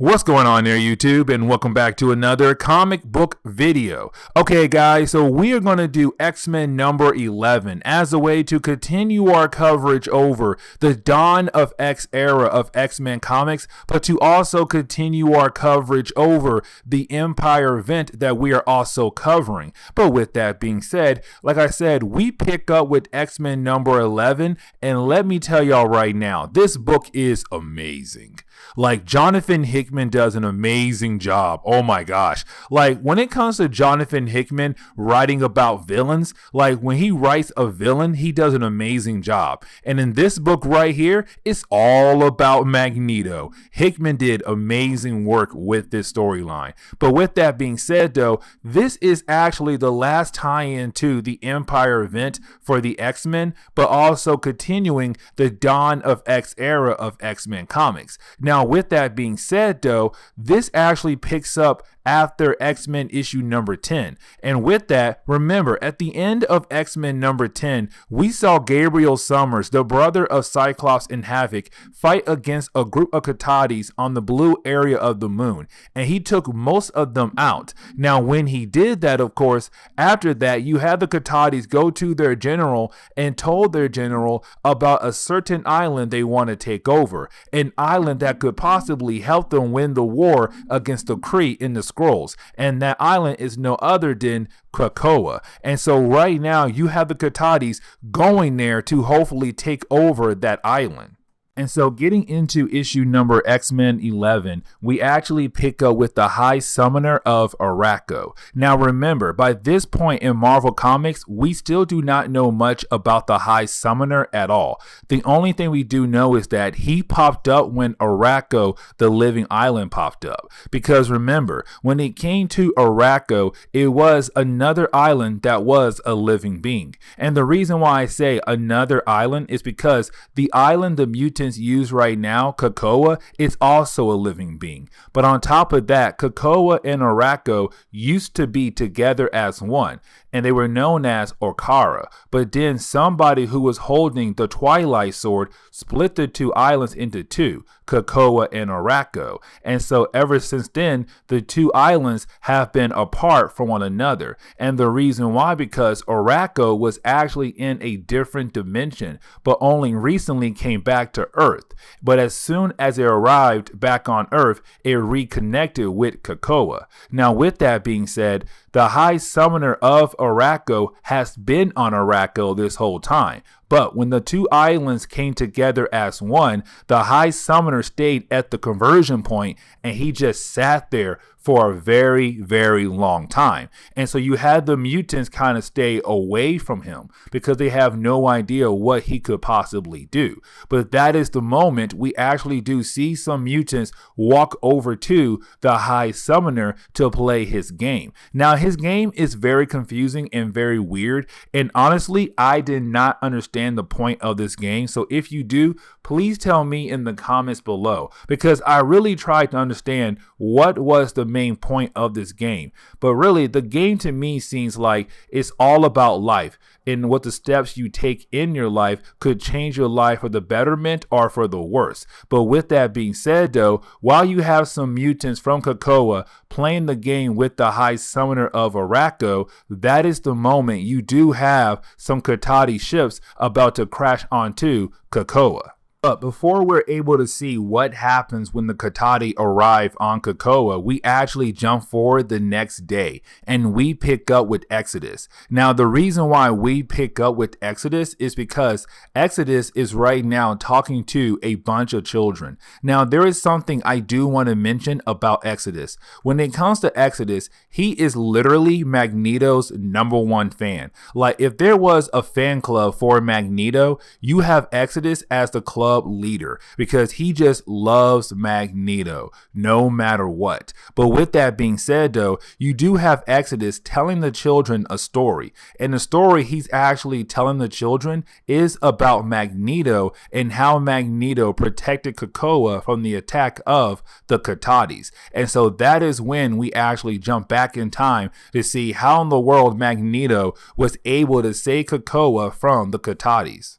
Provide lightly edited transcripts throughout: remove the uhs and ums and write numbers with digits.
What's going on there, YouTube, and welcome back to another comic book video. Okay, guys, so we are going to do X-Men number 11 as a way to continue our coverage over the Dawn of X era of X-Men comics, but to also continue our coverage over the Empyre event that we are also covering. But with that being said, like I said, we pick up with X-Men number 11, and let me tell y'all right now, this book is amazing. Like, Johnathan Hickman does an amazing job. Oh my gosh. Like, when it comes to Johnathan Hickman writing about villains, like when he writes a villain, he does an amazing job. And in this book right here, it's all about Magneto. Hickman did amazing work with this storyline. But with that being said, though, this is actually the last tie-in to the Empyre event for the X-Men, but also continuing the Dawn of X era of X-Men comics. Now, with that being said, though, this actually picks up after X-Men issue number 10. And with that, remember, at the end of X-Men number 10, we saw Gabriel Summers, the brother of Cyclops and Havoc, fight against a group of Catatis on the blue area of the moon. And he took most of them out. Now, when he did that, of course, after that, you had the Catatis go to their general and told their general about a certain island they want to take over. An island that could possibly help them win the war against the Kree in the Scrolls, and that island is no other than Krakoa. And so right now you have the Catatis going there to hopefully take over that island. And so getting into issue number X-Men 11, we actually pick up with the High Summoner of Arakko. Now remember, by this point in Marvel Comics, we still do not know much about the High Summoner at all. The only thing we do know is that he popped up when Arakko, the Living Island, popped up. Because remember, when it came to Arakko, it was another island that was a living being. And the reason why I say another island is because the island the mutants use right now, Krakoa, is also a living being. But on top of that, Krakoa and Arakko used to be together as one, and they were known as Orkara. But then somebody who was holding the Twilight Sword split the two islands into two, Krakoa and Arakko. And so ever since then, the two islands have been apart from one another. And the reason why, because Arakko was actually in a different dimension, but only recently came back to Earth. But as soon as it arrived back on Earth, it reconnected with Krakoa. Now, with that being said, the High Summoner of Arakko has been on Arakko this whole time. But when the two islands came together as one, the High Summoner stayed at the conversion point, and he just sat there for a very, very long time. And so you had the mutants kind of stay away from him because they have no idea what he could possibly do. But that is the moment we actually do see some mutants walk over to the High Summoner to play his game. Now, his game is very confusing and very weird. And honestly, I did not understand the point of this game. So if you do, please tell me in the comments below, because I really tried to understand what was the main point of this game. But really, the game to me seems like it's all about life and what the steps you take in your life could change your life for the betterment or for the worse. But with that being said, though, while you have some mutants from Krakoa playing the game with the High Summoner of Arakko, that is the moment you do have some Catatis ships about to crash onto Krakoa. But before we're able to see what happens when the Catatis arrive on Krakoa, we actually jump forward the next day and we pick up with Exodus. Now, the reason why we pick up with Exodus is because Exodus is right now talking to a bunch of children. Now, there is something I do want to mention about Exodus. When it comes to Exodus, he is literally Magneto's #1 fan. Like, if there was a fan club for Magneto, you have Exodus as the club leader because he just loves Magneto no matter what. But with that being said, though, you do have Exodus telling the children a story, and the story he's actually telling the children is about Magneto and how Magneto protected Krakoa from the attack of the Catatis. And so that is when we actually jump back in time to see how in the world Magneto was able to save Krakoa from the Catatis.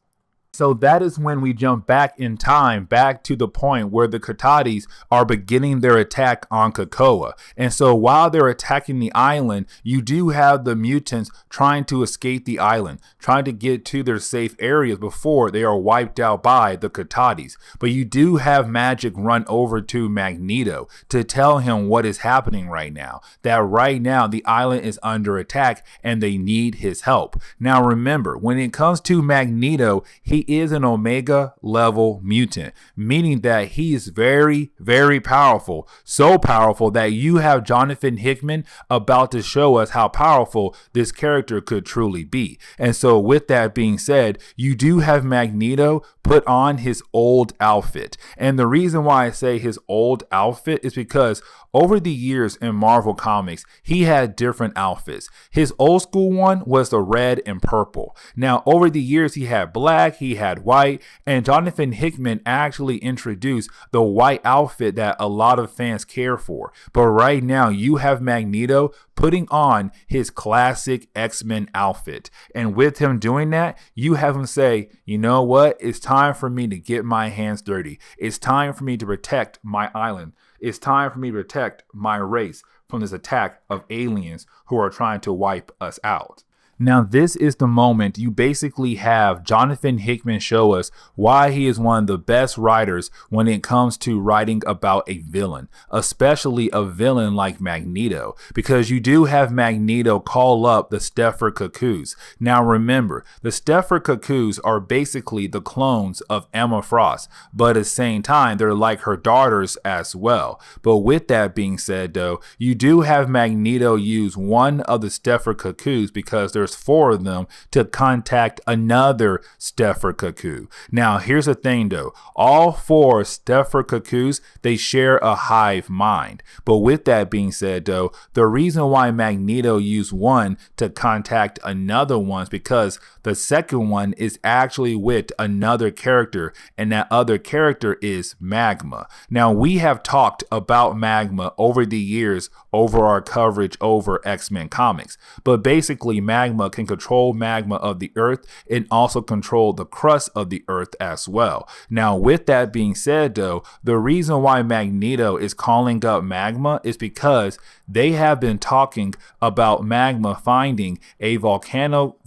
So that is when we jump back in time, back to the point where the Katatis are beginning their attack on Krakoa. And so while they're attacking the island, you do have the mutants trying to escape the island, trying to get to their safe areas before they are wiped out by the Katatis. But you do have Magic run over to Magneto to tell him what is happening right now, that right now the island is under attack and they need his help. Now remember, when it comes to Magneto, he is an Omega level mutant, meaning that he is very, very powerful. So powerful that you have Johnathan Hickman about to show us how powerful this character could truly be. And so with that being said, you do have Magneto put on his old outfit. And the reason why I say his old outfit is because over the years in Marvel Comics, he had different outfits. His old school one was the red and purple. Now, over the years, he had black, he had white, and Johnathan Hickman actually introduced the white outfit that a lot of fans care for. But right now, you have Magneto putting on his classic X-Men outfit. And with him doing that, you have him say, you know what? It's time for me to get my hands dirty. It's time for me to protect my island. It's time for me to protect my race from this attack of aliens who are trying to wipe us out. Now, this is the moment you basically have Johnathan Hickman show us why he is one of the best writers when it comes to writing about a villain, especially a villain like Magneto, because you do have Magneto call up the Stepford Cuckoos. Now, remember, the Stepford Cuckoos are basically the clones of Emma Frost, but at the same time, they're like her daughters as well. But with that being said, though, you do have Magneto use one of the Stepford Cuckoos because there's 4 of them to contact another Stepford Cuckoo. Now, here's the thing though. All 4 Stepford Cuckoos, they share a hive mind. But with that being said though, the reason why Magneto used one to contact another one is because the second one is actually with another character, and that other character is Magma. Now, we have talked about Magma over the years over our coverage over X-Men comics, but basically Magma can control magma of the earth and also control the crust of the earth as well. Now, with that being said though, the reason why Magneto is calling up Magma is because they have been talking about Magma finding a volcano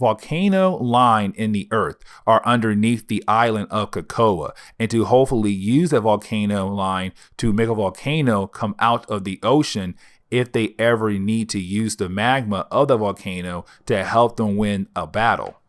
line in the earth or underneath the island of Krakoa, and to hopefully use a volcano line to make a volcano come out of the ocean if they ever need to use the magma of the volcano to help them win a battle.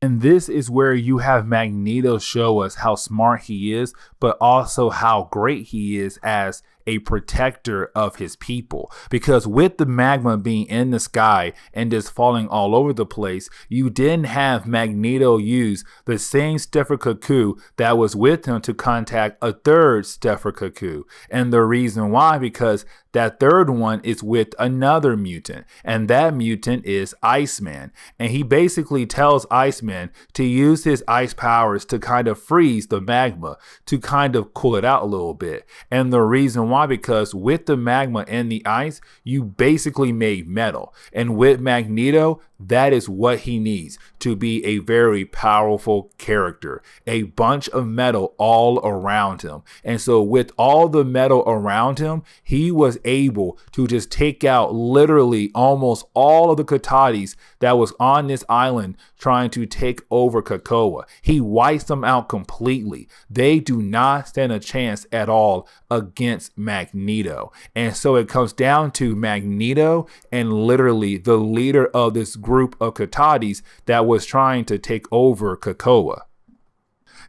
And this is where you have Magneto show us how smart he is, but also how great he is as a protector of his people. Because with the magma being in the sky and just falling all over the place, you didn't have Magneto use the same Stepford Cuckoo that was with him to contact a third Stepford Cuckoo. And the reason why, because that third one is with another mutant, and that mutant is Iceman. And he basically tells Iceman to use his ice powers to kind of freeze the magma, to kind of cool it out a little bit. And the reason why, because with the magma and the ice, you basically made metal. And with Magneto, that is what he needs to be a very powerful character. A bunch of metal all around him. And so with all the metal around him, he was able to just take out literally almost all of the Katatis that was on this island trying to take over Krakoa. He wipes them out completely. They do not stand a chance at all against Magneto. And so it comes down to Magneto and literally the leader of this group of Katatis that was trying to take over Krakoa.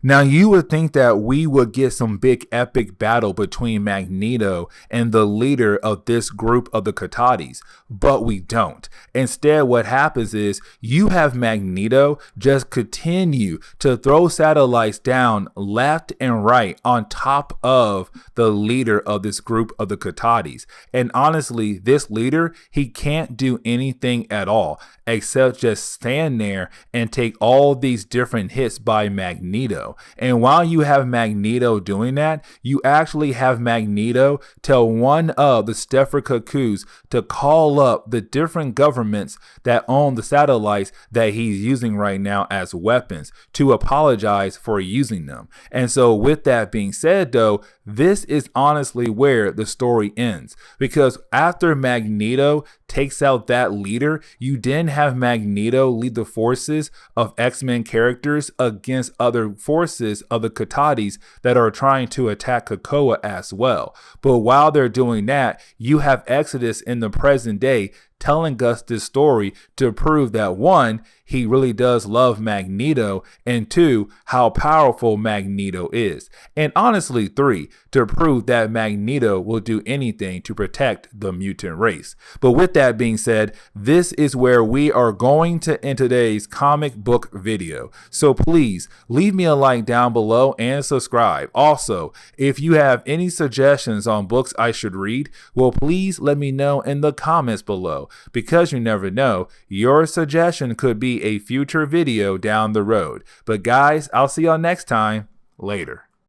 Now, you would think that we would get some big epic battle between Magneto and the leader of this group of the Katatis, but we don't. Instead, what happens is you have Magneto just continue to throw satellites down left and right on top of the leader of this group of the Katatis. And honestly, this leader, he can't do anything at all except just stand there and take all these different hits by Magneto. well. And while you have Magneto doing that, you actually have Magneto tell one of the Stepher Cuckoos to call up the different governments that own the satellites that he's using right now as weapons to apologize for using them. And so with that being said, though, this is honestly where the story ends, because after Magneto takes out that leader, you then have Magneto lead the forces of X-Men characters against other forces of the Catatis that are trying to attack Krakoa as well. But while they're doing that, you have Exodus in the present day telling us this story to prove that, one, he really does love Magneto, and two, how powerful Magneto is. And honestly, three, to prove that Magneto will do anything to protect the mutant race. But with that being said, this is where we are going to end today's comic book video. So please leave me a like down below and subscribe. Also, if you have any suggestions on books I should read, well, please let me know in the comments below, because you never know, your suggestion could be a future video down the road. But guys, I'll see y'all next time. Later.